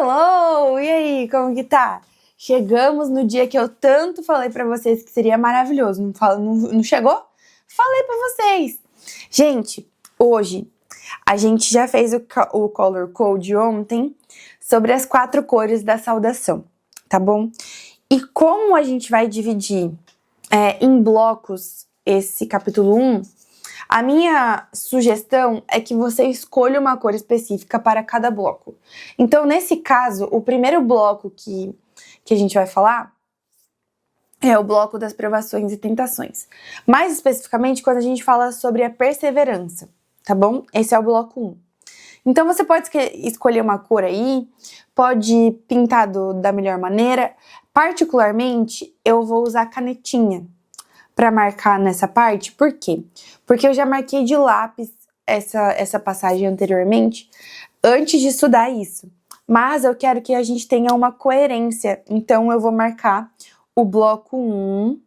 Hello! E aí, como que tá? Chegamos no dia que eu tanto falei pra vocês que seria maravilhoso. Não chegou? Falei pra vocês! Gente, hoje a gente já fez o Color Code ontem sobre as 4 cores da saudação, tá bom? E como a gente vai dividir em blocos esse capítulo 1, a minha sugestão é que você escolha uma cor específica para cada bloco. Então, nesse caso, o primeiro bloco que a gente vai falar é o bloco das provações e tentações. Mais especificamente, quando a gente fala sobre a perseverança, tá bom? Esse é o bloco 1. Então, você pode escolher uma cor aí, pode pintar da melhor maneira. Particularmente, eu vou usar canetinha para marcar nessa parte. Por quê? Porque eu já marquei de lápis essa passagem anteriormente, antes de estudar isso. Mas eu quero que a gente tenha uma coerência, então eu vou marcar o bloco 1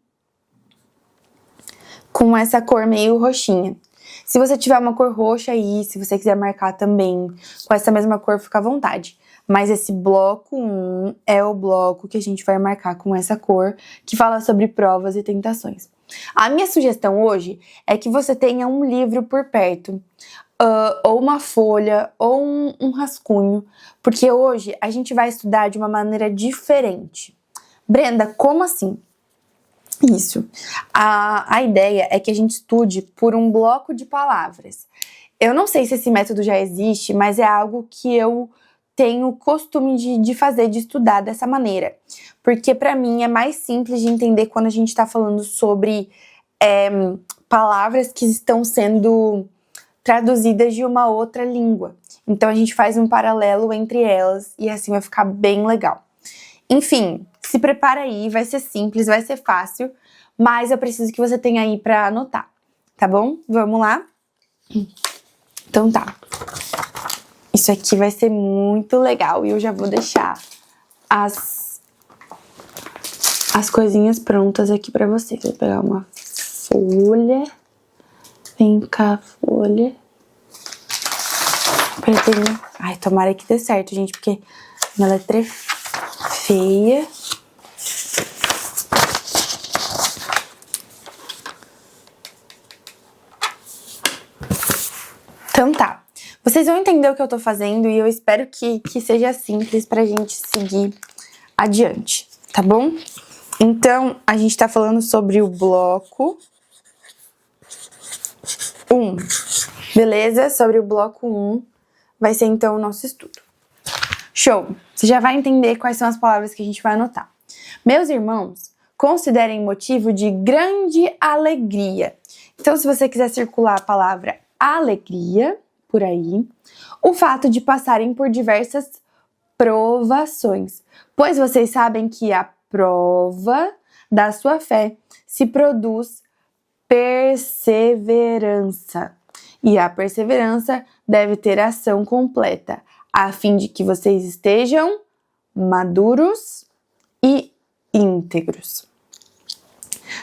com essa cor meio roxinha. Se você tiver uma cor roxa aí, se você quiser marcar também com essa mesma cor, fica à vontade. Mas esse bloco 1 é o bloco que a gente vai marcar com essa cor, que fala sobre provas e tentações. A minha sugestão hoje é que você tenha um livro por perto, ou uma folha, ou um rascunho, porque hoje a gente vai estudar de uma maneira diferente. Brenda, como assim? Isso. A ideia é que a gente estude por um bloco de palavras. Eu não sei se esse método já existe, mas é algo que eu tenho costume de fazer, de estudar dessa maneira. Porque para mim é mais simples de entender quando a gente está falando sobre palavras que estão sendo traduzidas de uma outra língua. Então a gente faz um paralelo entre elas e assim vai ficar bem legal. Enfim, se prepara aí, vai ser simples, vai ser fácil, mas eu preciso que você tenha aí para anotar, tá bom? Vamos lá? Então tá. Isso aqui vai ser muito legal e eu já vou deixar as coisinhas prontas aqui pra vocês. Vou pegar uma folha. Vem cá, folha. Ai, tomara que dê certo, gente, porque minha letra é feia. Então tá. Vocês vão entender o que eu tô fazendo e eu espero que seja simples pra gente seguir adiante, tá bom? Então, a gente tá falando sobre o bloco 1, beleza? Sobre o bloco 1 vai ser então o nosso estudo. Show! Você já vai entender quais são as palavras que a gente vai anotar. Meus irmãos, considerem motivo de grande alegria. Então, se você quiser circular a palavra alegria por aí, o fato de passarem por diversas provações, pois vocês sabem que a prova da sua fé se produz perseverança, e a perseverança deve ter ação completa, a fim de que vocês estejam maduros e íntegros.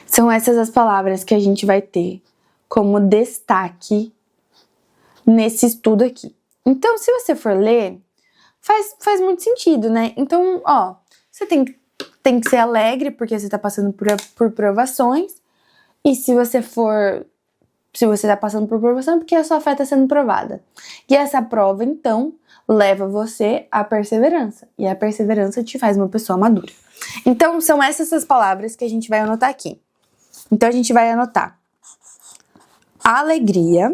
São essas as palavras que a gente vai ter como destaque nesse estudo aqui. Então, se você for ler, faz muito sentido, né? Então, você tem que ser alegre porque você tá passando por provações. E se você tá passando por provação, é porque a sua fé tá sendo provada. E essa prova, então, leva você à perseverança. E a perseverança te faz uma pessoa madura. Então, são essas as palavras que a gente vai anotar aqui. Então, a gente vai anotar alegria,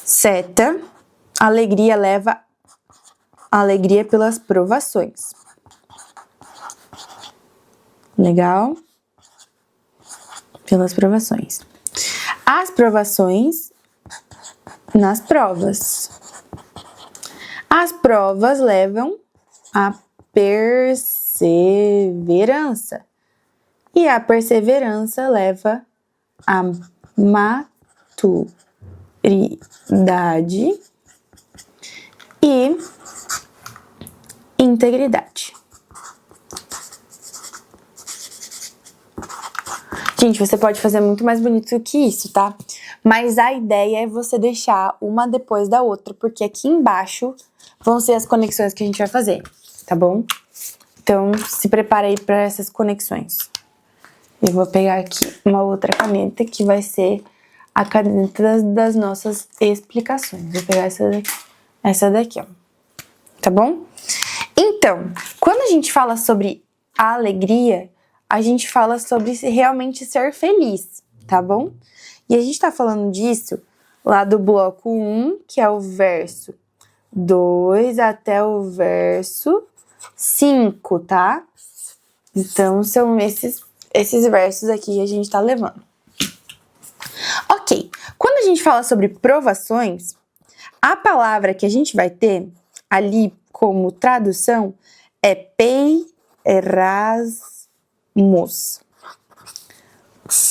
seta, alegria leva alegria pelas provações. Legal? Pelas provações. As provações nas provas. As provas levam à perseverança. E a perseverança leva à maturidade e integridade. Gente, você pode fazer muito mais bonito que isso, tá? Mas a ideia é você deixar uma depois da outra, porque aqui embaixo vão ser as conexões que a gente vai fazer, tá bom? Então, se prepara aí para essas conexões. Eu vou pegar aqui uma outra caneta que vai ser a caneta das nossas explicações. Vou pegar essa daqui, ó. Tá bom? Então, quando a gente fala sobre a alegria, a gente fala sobre realmente ser feliz, tá bom? E a gente tá falando disso lá do bloco 1, que é o verso 2 até o verso 5, tá? Então, são esses versos aqui que a gente tá levando. Ok, quando a gente fala sobre provações, a palavra que a gente vai ter ali como tradução é peirasmos.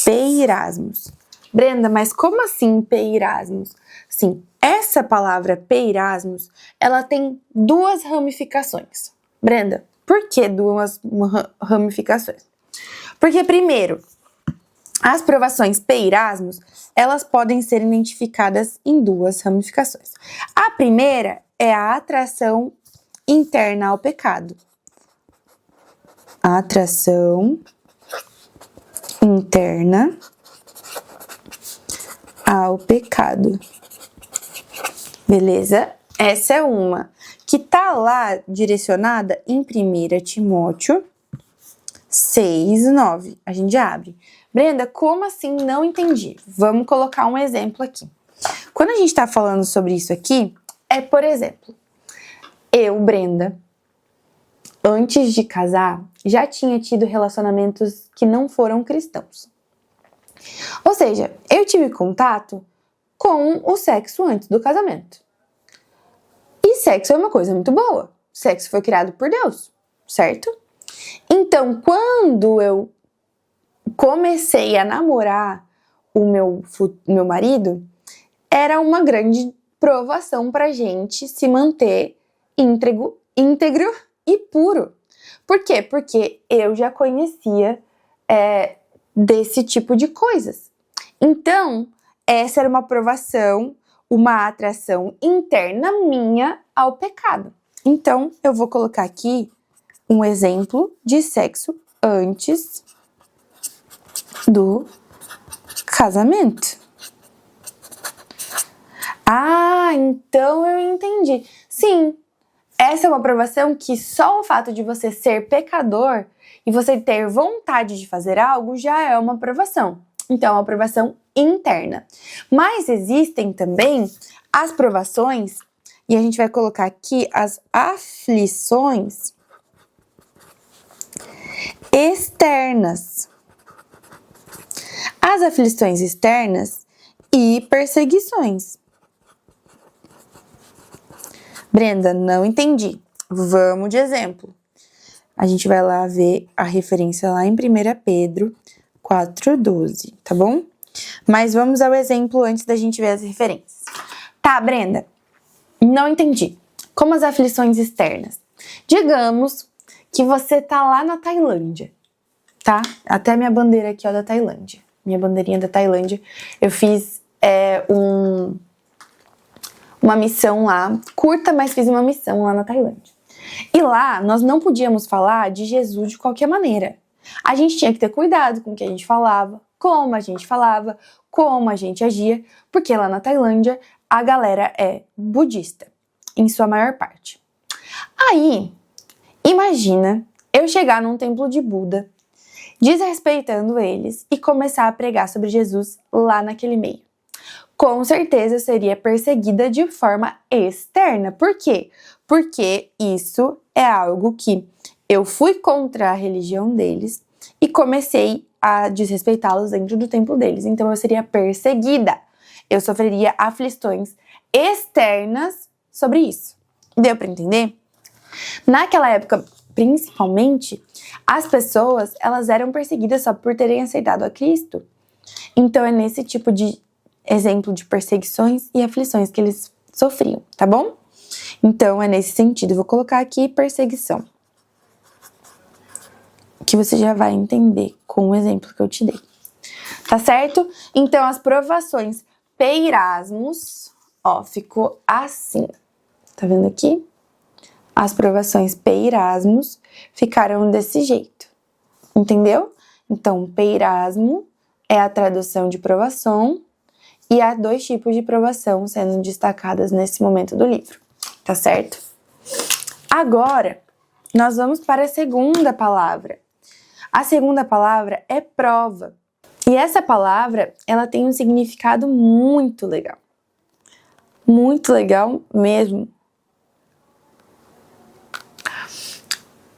Peirasmos. Brenda, mas como assim peirasmos? Sim, essa palavra peirasmos, ela tem duas ramificações. Brenda, por que duas ramificações? Porque, primeiro, as provações peirasmos, elas podem ser identificadas em duas ramificações. A primeira é a atração interna ao pecado. A atração interna ao pecado. Beleza? Essa é uma que tá lá direcionada em 1 Timóteo 6:9. A gente abre. Brenda, como assim? Não entendi. Vamos colocar um exemplo aqui. Quando a gente tá falando sobre isso aqui, por exemplo, eu, Brenda, antes de casar, já tinha tido relacionamentos que não foram cristãos. Ou seja, eu tive contato com o sexo antes do casamento. E sexo é uma coisa muito boa. Sexo foi criado por Deus, certo? Então, quando eu comecei a namorar o meu marido, era uma grande provação pra gente se manter íntegro e puro. Por quê? Porque eu já conhecia desse tipo de coisas. Então, essa era uma provação, uma atração interna minha ao pecado. Então, eu vou colocar aqui um exemplo de sexo antes do casamento. Ah, então eu entendi. Sim, essa é uma provação que só o fato de você ser pecador e você ter vontade de fazer algo já é uma provação. Então, é uma provação interna. Mas existem também as provações, e a gente vai colocar aqui as aflições externas. As aflições externas e perseguições. Brenda, não entendi. Vamos de exemplo. A gente vai lá ver a referência lá em 1 Pedro 4:12, tá bom? Mas vamos ao exemplo antes da gente ver as referências. Tá, Brenda, não entendi. Como as aflições externas? Digamos que você tá lá na Tailândia, tá? Até a minha bandeira aqui, ó, da Tailândia. Minha bandeirinha da Tailândia. Eu fiz uma missão lá, curta, mas fiz uma missão lá na Tailândia. E lá, nós não podíamos falar de Jesus de qualquer maneira. A gente tinha que ter cuidado com o que a gente falava, como a gente falava, como a gente agia, porque lá na Tailândia a galera é budista, em sua maior parte. Aí, imagina eu chegar num templo de Buda, desrespeitando eles e começar a pregar sobre Jesus lá naquele meio. Com certeza eu seria perseguida de forma externa. Por quê? Porque isso é algo que eu fui contra a religião deles e comecei a desrespeitá-los dentro do templo deles. Então eu seria perseguida. Eu sofreria aflições externas sobre isso. Deu para entender? Naquela época, principalmente, as pessoas, elas eram perseguidas só por terem aceitado a Cristo. Então é nesse tipo de exemplo de perseguições e aflições que eles sofriam, tá bom? Então é nesse sentido. Eu vou colocar aqui perseguição, que você já vai entender com o exemplo que eu te dei. Tá certo? Então as provações peirasmos, ó, ficou assim. Tá vendo aqui? As provações peirasmos ficaram desse jeito. Entendeu? Então, peirasmo é a tradução de provação e há 2 tipos de provação sendo destacadas nesse momento do livro. Tá certo? Agora, nós vamos para a segunda palavra. A segunda palavra é prova. E essa palavra, ela tem um significado muito legal. Muito legal mesmo.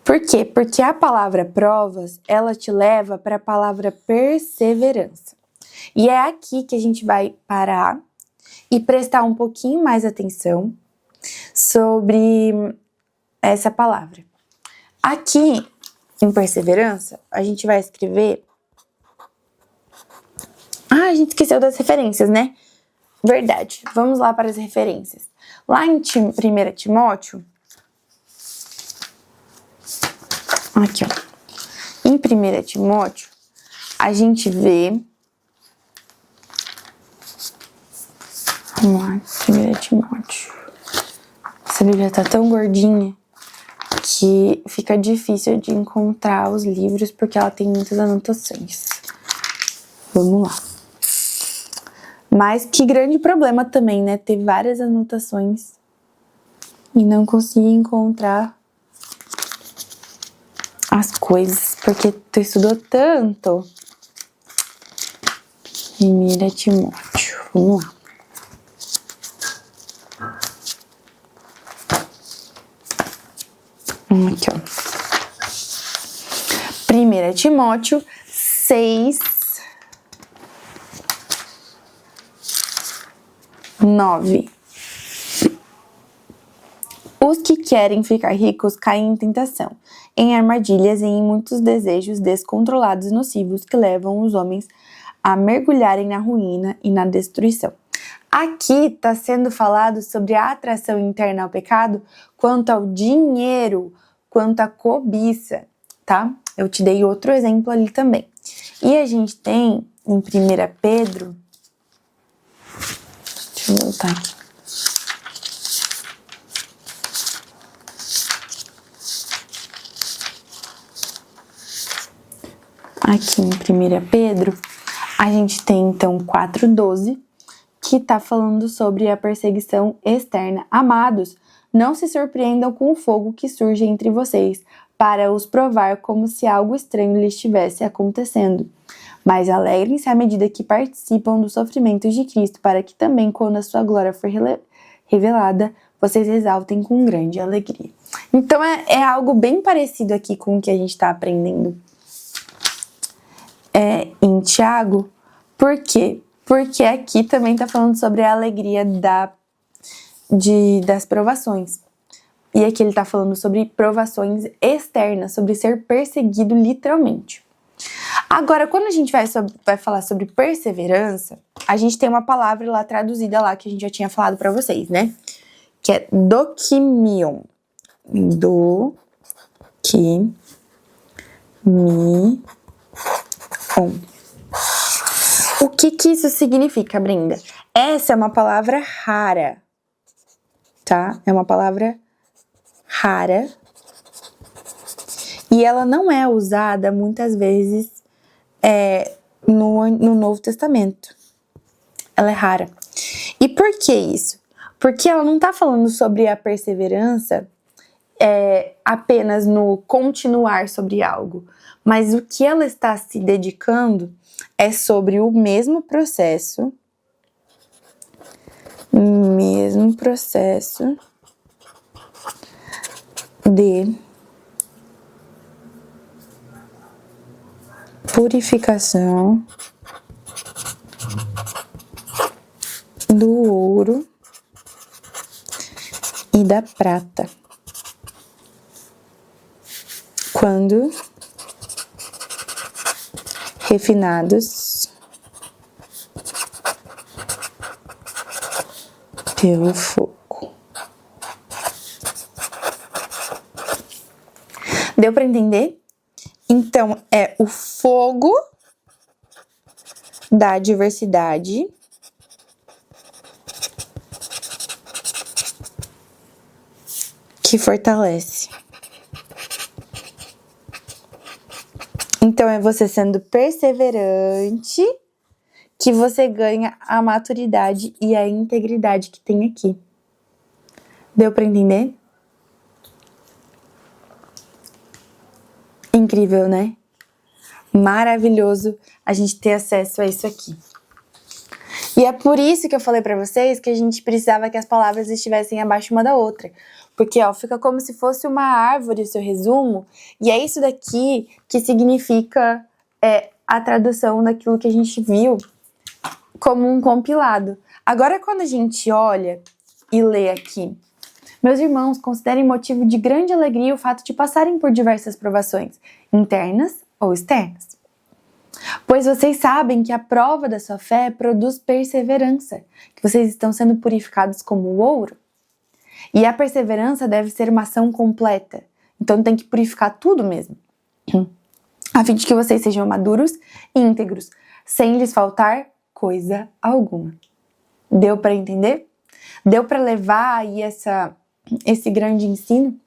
Por quê? Porque a palavra provas, ela te leva para a palavra perseverança. E é aqui que a gente vai parar e prestar um pouquinho mais atenção sobre essa palavra. Aqui, em perseverança, a gente vai escrever... Ah, a gente esqueceu das referências, né? Verdade. Vamos lá para as referências. Lá em 1 Timóteo... Aqui, ó. Em 1 Timóteo, a gente vê... Vamos lá, 1 Timóteo. Essa Bíblia tá tão gordinha que fica difícil de encontrar os livros porque ela tem muitas anotações. Vamos lá. Mas que grande problema também, né? Ter várias anotações e não conseguir encontrar as coisas, porque tu estudou tanto. 1 Timóteo, vamos lá. Aqui, ó. 1 Timóteo 6, 9. Os que querem ficar ricos caem em tentação, em armadilhas e em muitos desejos descontrolados e nocivos que levam os homens a mergulharem na ruína e na destruição. Aqui está sendo falado sobre a atração interna ao pecado quanto ao dinheiro, quanto à cobiça, tá? Eu te dei outro exemplo ali também. E a gente tem em 1 Pedro... Deixa eu voltar aqui. Aqui em 1 Pedro, a gente tem então 4:12, que tá falando sobre a perseguição externa. Amados, não se surpreendam com o fogo que surge entre vocês, para os provar como se algo estranho lhes estivesse acontecendo. Mas alegrem-se à medida que participam dos sofrimentos de Cristo, para que também, quando a sua glória for revelada, vocês exaltem com grande alegria. Então é algo bem parecido aqui com o que a gente está aprendendo em Tiago. Por quê? Porque aqui também está falando sobre a alegria das provações. E aqui ele está falando sobre provações externas, sobre ser perseguido literalmente. Agora, quando a gente vai falar sobre perseverança, a gente tem uma palavra lá traduzida lá que a gente já tinha falado para vocês, né? Que é dokimion. Dokimion. O que isso significa, Brenda? Essa é uma palavra rara, tá? É uma palavra rara. E ela não é usada muitas vezes no Novo Testamento. Ela é rara. E por que isso? Porque ela não tá falando sobre a perseverança apenas no continuar sobre algo. Mas o que ela está se dedicando é sobre o mesmo processo de purificação do ouro e da prata, quando refinados pelo fogo. Deu para entender? Então, é o fogo da adversidade que fortalece. Então, é você sendo perseverante que você ganha a maturidade e a integridade que tem aqui. Deu pra entender? Incrível, né? Maravilhoso a gente ter acesso a isso aqui. E é por isso que eu falei pra vocês que a gente precisava que as palavras estivessem abaixo uma da outra. Porque, ó, fica como se fosse uma árvore o seu resumo, e é isso daqui que significa a tradução daquilo que a gente viu como um compilado. Agora, quando a gente olha e lê aqui, meus irmãos, considerem motivo de grande alegria o fato de passarem por diversas provações, internas ou externas. Pois vocês sabem que a prova da sua fé produz perseverança, que vocês estão sendo purificados como o ouro. E a perseverança deve ser uma ação completa, então tem que purificar tudo mesmo, a fim de que vocês sejam maduros e íntegros, sem lhes faltar coisa alguma. Deu para entender? Deu para levar aí esse grande ensino?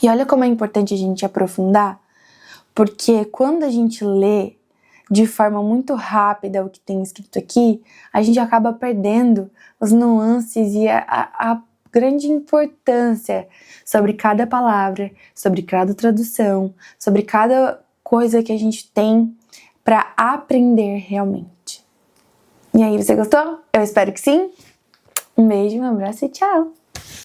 E olha como é importante a gente aprofundar, porque quando a gente lê de forma muito rápida o que tem escrito aqui, a gente acaba perdendo as nuances e a grande importância sobre cada palavra, sobre cada tradução, sobre cada coisa que a gente tem para aprender realmente. E aí, você gostou? Eu espero que sim. Um beijo, um abraço e tchau!